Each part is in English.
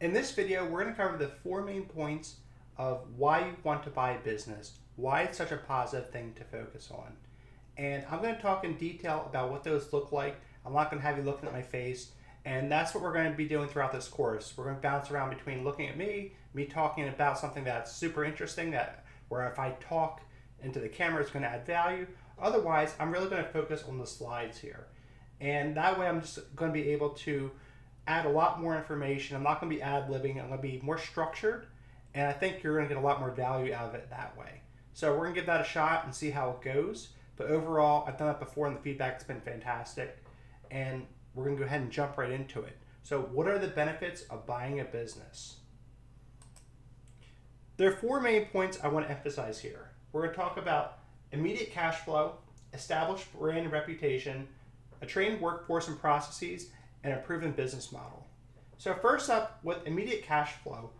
In this video, we're going to cover the four main points of why you want to buy a business, why it's such a positive thing to focus on. And I'm going to talk in detail about what those look like. I'm not going to have you looking at my face. And that's what we're going to be doing throughout this course. We're going to bounce around between looking at me talking about something that's super interesting, that where if I talk into the camera, it's going to add value. Otherwise, I'm really going to focus on the slides here. And that way I'm just going to be able to add a lot more information. I'm not going to be ad-libbing. I'm going to be more structured. And I think you're going to get a lot more value out of it that way. So we're going to give that a shot and see how it goes. But overall, I've done that before and the feedback's been fantastic. And we're going to go ahead and jump right into it. So what are the benefits of buying a business? There are four main points I want to emphasize here. We're going to talk about immediate cash flow, established brand and reputation, a trained workforce and processes, and a proven business model. So first up, with immediate cash flow,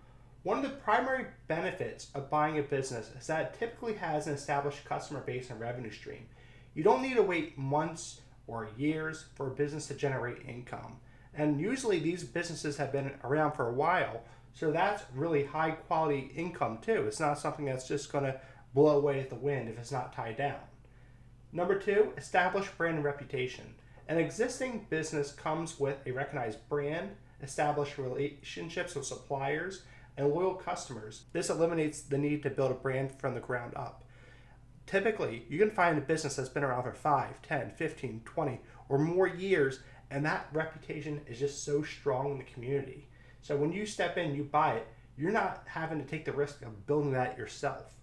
one of the primary benefits of buying a business is that it typically has an established customer base and revenue stream. You don't need to wait months or years for a business to generate income. And usually these businesses have been around for a while, so that's really high quality income too. It's not something that's just going to blow away at the wind if it's not tied down. Number two, established brand and reputation. An existing business comes with a recognized brand, established relationships with suppliers, and loyal customers. This eliminates the need to build a brand from the ground up. Typically, you can find a business that's been around for 5, 10, 15, 20, or more years, and that reputation is just so strong in the community. So when you step in, you buy it, you're not having to take the risk of building that yourself.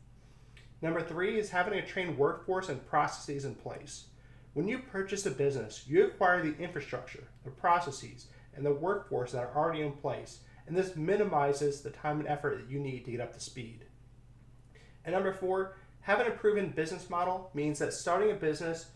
Number three is having a trained workforce and processes in place. When you purchase a business, you acquire the infrastructure, the processes, and the workforce that are already in place, and this minimizes the time and effort that you need to get up to speed. And number four, having a proven business model means that starting a business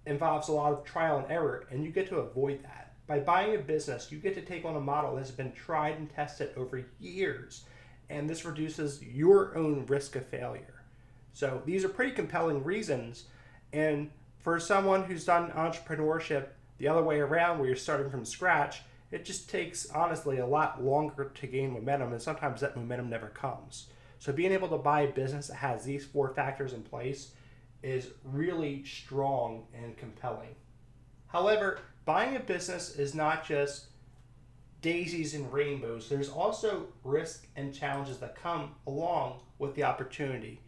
involves a lot of trial and error, and you get to avoid that. By buying a business, you get to take on a model that has been tried and tested over years, and this reduces your own risk of failure. So these are pretty compelling reasons, and for someone who's done entrepreneurship the other way around, where you're starting from scratch, it just takes, honestly, a lot longer to gain momentum, and sometimes that momentum never comes. So being able to buy a business that has these four factors in place is really strong and compelling. However, buying a business is not just daisies and rainbows. There's also risk and challenges that come along with the opportunity.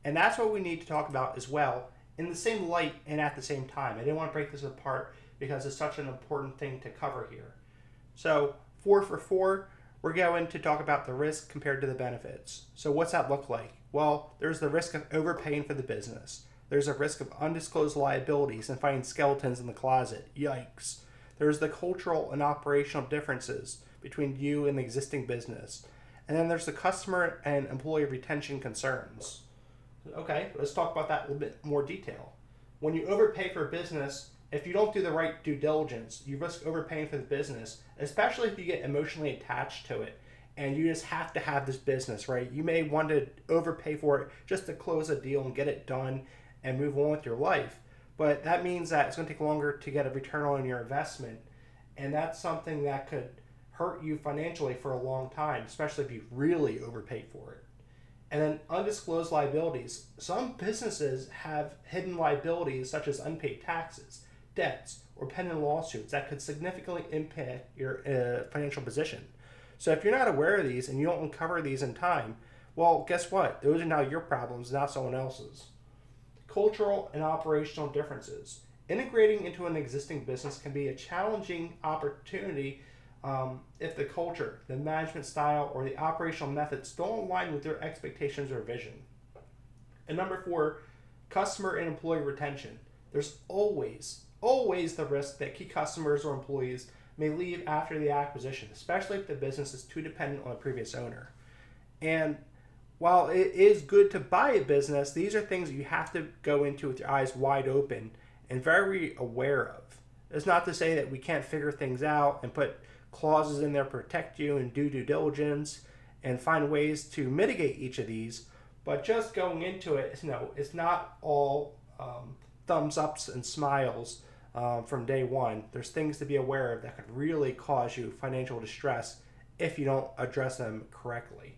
And that's what we need to talk about as well, in the same light and at the same time. I didn't want to break this apart because it's such an important thing to cover here. So 4 for 4, we're going to talk about the risk compared to the benefits. So what's that look like? Well, there's the risk of overpaying for the business. There's a risk of undisclosed liabilities and finding skeletons in the closet. Yikes. There's the cultural and operational differences between you and the existing business. And then there's the customer and employee retention concerns. Okay, let's talk about that in a little bit more detail. When you overpay for a business, if you don't do the right due diligence, you risk overpaying for the business, especially if you get emotionally attached to it and you just have to have this business, right? You may want to overpay for it just to close a deal and get it done and move on with your life. But that means that it's going to take longer to get a return on your investment. And that's something that could hurt you financially for a long time, especially if you really overpay for it. And then undisclosed liabilities. Some businesses have hidden liabilities such as unpaid taxes, debts, or pending lawsuits that could significantly impact your financial position. So if you're not aware of these and you don't uncover these in time, well, guess what? Those are now your problems, not someone else's. Cultural and operational differences. Integrating into an existing business can be a challenging opportunity if the culture, the management style, or the operational methods don't align with your expectations or vision. And number 4, customer and employee retention. There's always the risk that key customers or employees may leave after the acquisition, especially if the business is too dependent on a previous owner. And while it is good to buy a business, these are things that you have to go into with your eyes wide open and very aware of. It's not to say that we can't figure things out and put clauses in there to protect you and do due diligence and find ways to mitigate each of these, but just going into it, it's not all thumbs ups and smiles from day one. There's things to be aware of that could really cause you financial distress if you don't address them correctly.